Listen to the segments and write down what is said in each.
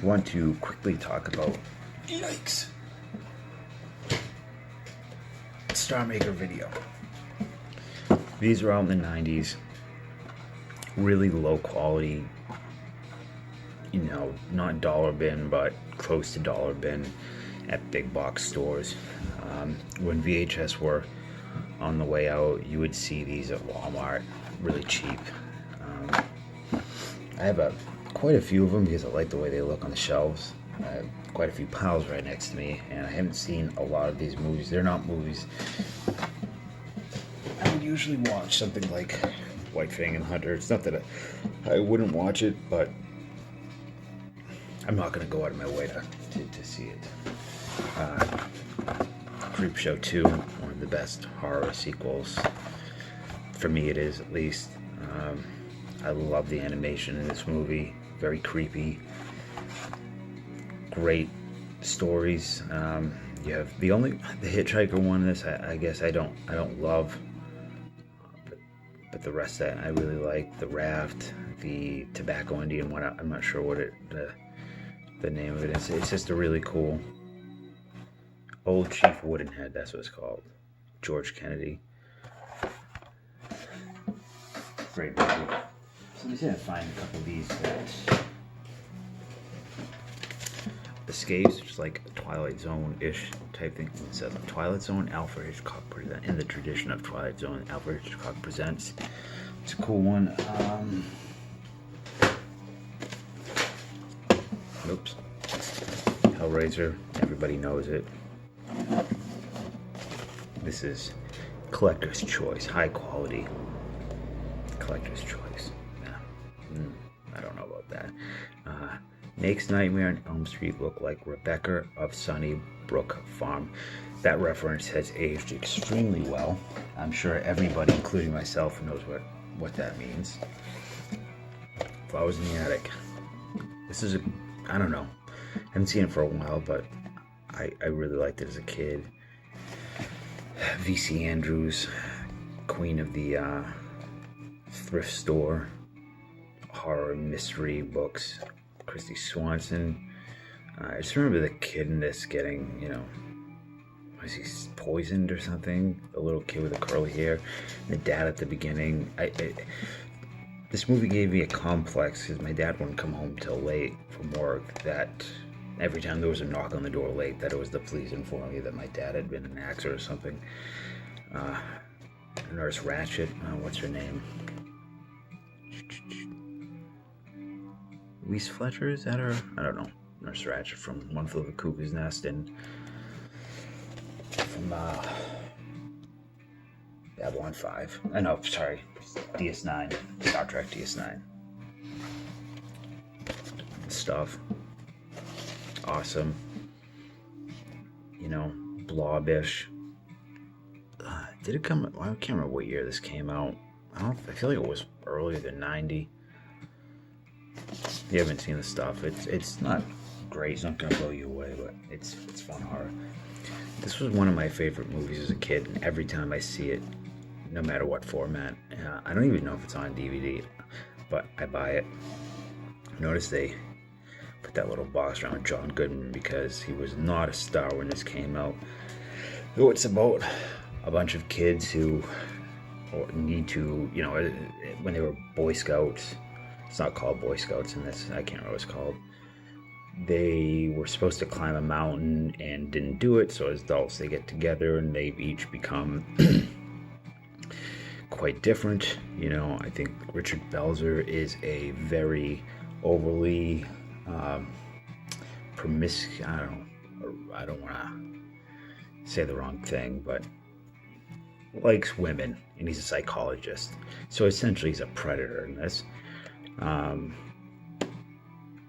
I want to quickly talk about, yikes, Starmaker video. These were out in the 90s. Really low quality, not dollar bin, but close to dollar bin at big box stores. When VHS were on the way out, you would see these at Walmart, really cheap. I have quite a few of them because I like the way they look on the shelves. I have quite a few piles right next to me, and I haven't seen a lot of these movies. They're not movies I would usually watch, something like White Fang and Hunter. It's not that I wouldn't watch it, but I'm not going to go out of my way to see it. Creepshow 2, one of the best horror sequels. For me it is, at least. I love the animation in this movie. Very creepy. Great stories. You have the Hitchhiker one. This I guess I don't love, but the rest of it I really like. The Raft, the Tobacco Indian one. I'm not sure what the name of it is. It's just a really cool. Old Chief Woodenhead, that's what it's called. George Kennedy. Great movie. So I'm just gonna find a couple of these escapes, which is like a Twilight Zone-ish type thing. It says Twilight Zone, Alfred Hitchcock presents. In the tradition of Twilight Zone, Alfred Hitchcock presents. It's a cool one. Oops. Hellraiser. Everybody knows it. This is collector's choice, high quality collector's choice. I don't know about that. Nake's Nightmare on Elm Street looked like Rebecca of Sunnybrook Farm. That reference has aged extremely well. I'm sure everybody, including myself, knows what that means. Flowers in the Attic. This is I don't know. I haven't seen it for a while, but I really liked it as a kid. V.C. Andrews, queen of the thrift store, horror mystery books. Christy Swanson. I just remember the kid in this getting, was he poisoned or something? The little kid with the curly hair. And the dad at the beginning. This movie gave me a complex because my dad wouldn't come home till late from work. That every time there was a knock on the door late, that it was the police informing me that my dad had been in an accident or something. Nurse Ratched, what's her name? Louise Fletcher, is that her? I don't know. Nurse Ratched from One Flew Over the Cuckoo's Nest, and from Babylon 5. No, sorry, DS9, Star Trek DS9. Stuff. Awesome. Blobish. Did it come? I can't remember what year this came out. I feel like it was earlier than 90. If you haven't seen the stuff, it's not great. It's not gonna blow you away, but it's fun horror. This was one of my favorite movies as a kid, and every time I see it, no matter what format, I don't even know if it's on DVD, but I buy it. Notice they put that little box around John Goodman because he was not a star when this came out. Though it's about a bunch of kids who need to, when they were Boy Scouts. It's not called Boy Scouts in this. I can't remember what it's called. They were supposed to climb a mountain and didn't do it. So as adults, they get together and they each become quite different. I think Richard Belzer is a very overly promiscuous. I don't want to say the wrong thing, but likes women, and he's a psychologist. So essentially, he's a predator in this.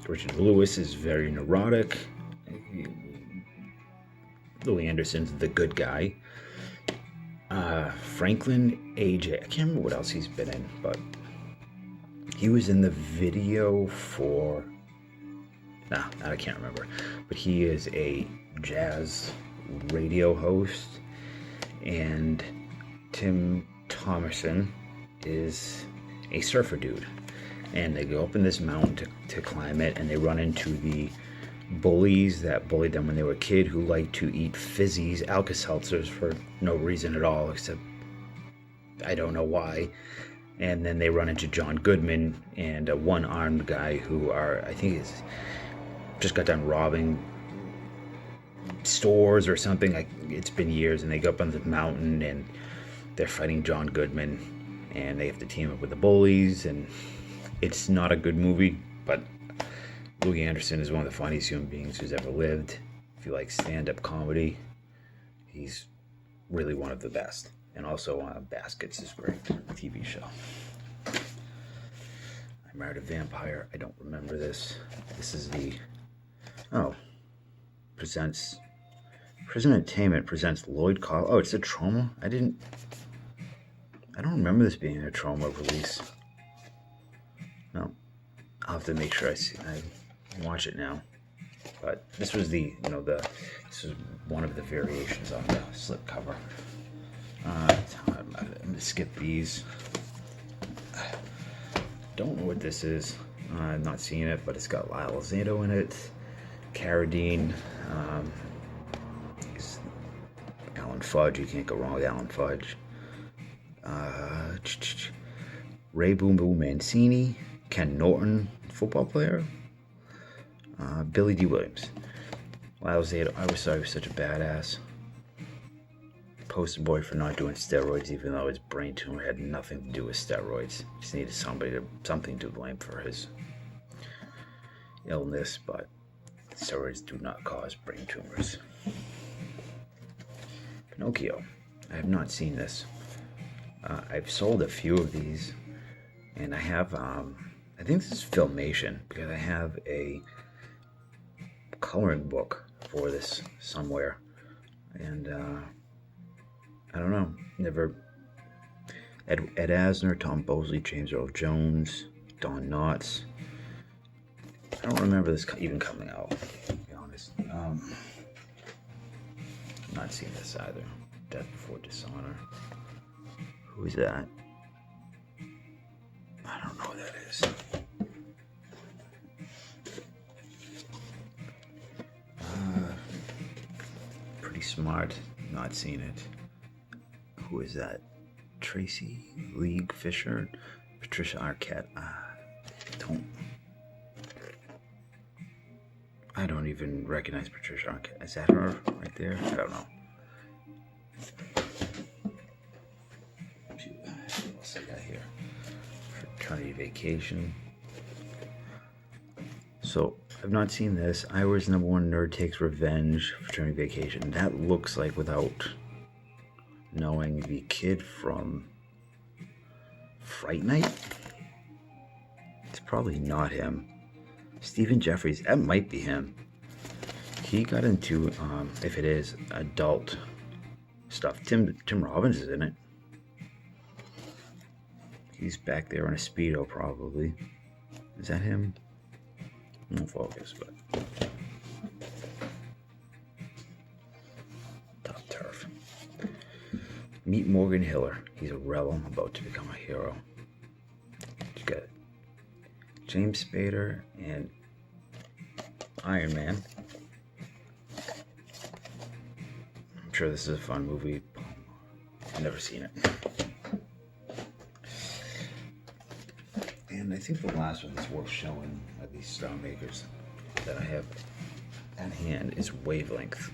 Richard Lewis is very neurotic. Louis Anderson's the good guy. Franklin AJ, I can't remember what else he's been in, but he was in the video for I can't remember, but he is a jazz radio host, and Tim Thomerson is a surfer dude. and they go up in this mountain to climb it, and they run into the bullies that bullied them when they were a kid, who like to eat fizzies, Alka-Seltzers, for no reason at all, except I don't know why. And then they run into John Goodman and a one-armed guy who I think is just got done robbing stores or something. Like, it's been years, and they go up on the mountain and they're fighting John Goodman, and they have to team up with the bullies, and it's not a good movie, but Louis Anderson is one of the funniest human beings who's ever lived. If you like stand-up comedy, he's really one of the best. And also Baskets is great, TV show. I Married a Vampire. I don't remember this. This is the... presents... Prison Entertainment presents Lloyd Call. Oh, it's a Trauma? I don't remember this being a Trauma release. No. I'll have to make sure I watch it now. But this was this was one of the variations on the slipcover. I'm gonna skip these. Don't know what this is. I've not seen it, but it's got Lyle Alzado in it, Carradine, Alan Fudge. You can't go wrong with Alan Fudge. Ray Boom Boom Mancini, Ken Norton, football player, Billy D. Williams. Lyle Alzado. I always thought he was such a badass. Poster boy for not doing steroids, even though his brain tumor had nothing to do with steroids. He just needed something to blame for his illness, but steroids do not cause brain tumors. Pinocchio. I have not seen this. I've sold a few of these, and I have, I think this is Filmation, because I have a coloring book for this somewhere, and I don't know. Never. Ed Asner, Tom Bosley, James Earl Jones, Don Knotts. I don't remember this even coming out, to be honest. Not seen this either. Death Before Dishonor. Who is that? I don't know who that is. Pretty Smart. Not seen it. Who is that? Tracy League Fisher, Patricia Arquette. I don't even recognize Patricia Arquette. Is that her right there? I don't know. What else I got here? Fraternity Vacation. So I've not seen this. Ira's Number One Nerd Takes Revenge. Fraternity Vacation. That looks like, without knowing, the kid from Fright Night. It's probably not him. Stephen Jeffries, that might be him. He got into, if it is, adult stuff. Tim Robbins is in it. He's back there on a Speedo, probably. Is that him? No focus, but... Top turf. Meet Morgan Hiller. He's a rebel about to become a hero. You got James Spader and Iron Man. I'm sure this is a fun movie. I've never seen it. And I think the last one that's worth showing of these Starmakers that I have at hand is Wavelength.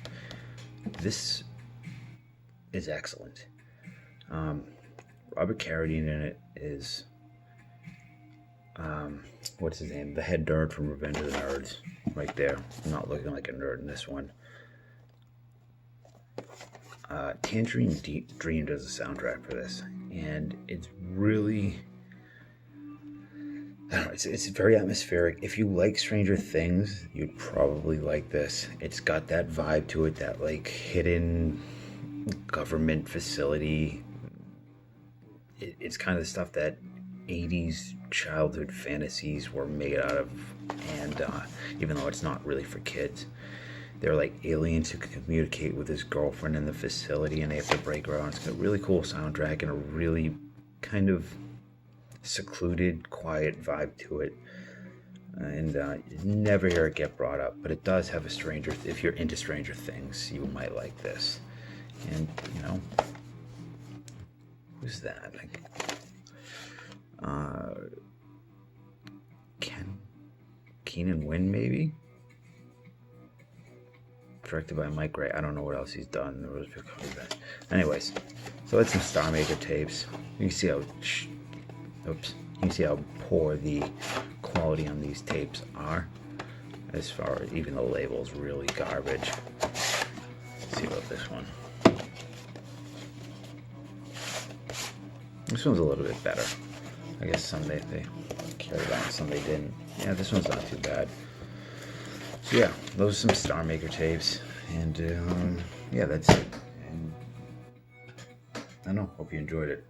This is excellent. Robert Carradine in it is, what's his name? The head nerd from Revenge of the Nerds. Right there. I'm not looking like a nerd in this one. Tangerine Dream does the soundtrack for this. And it's really... I don't know, it's very atmospheric. If you like Stranger Things, you'd probably like this. It's got that vibe to it, that like hidden government facility. It's kind of the stuff that 80s childhood fantasies were made out of, and even though it's not really for kids, they're like aliens who can communicate with his girlfriend in the facility, and they have to break her out. It's got a really cool soundtrack and a really kind of secluded, quiet vibe to it. And you never hear it get brought up, but it does have a if you're into Stranger Things, you might like this. And, you know, who's that? Like, Keenan Wynn, maybe? Directed by Mike Gray. I don't know what else he's done. Anyways, so it's some Starmaker tapes. You can see how, you can see how poor the quality on these tapes are. As far as even the label's really garbage. Let's see about this one. This one's a little bit better. I guess some they carried on, some they didn't. Yeah, this one's not too bad. So yeah, those are some Starmaker tapes, and yeah, that's it. And I don't know. Hope you enjoyed it.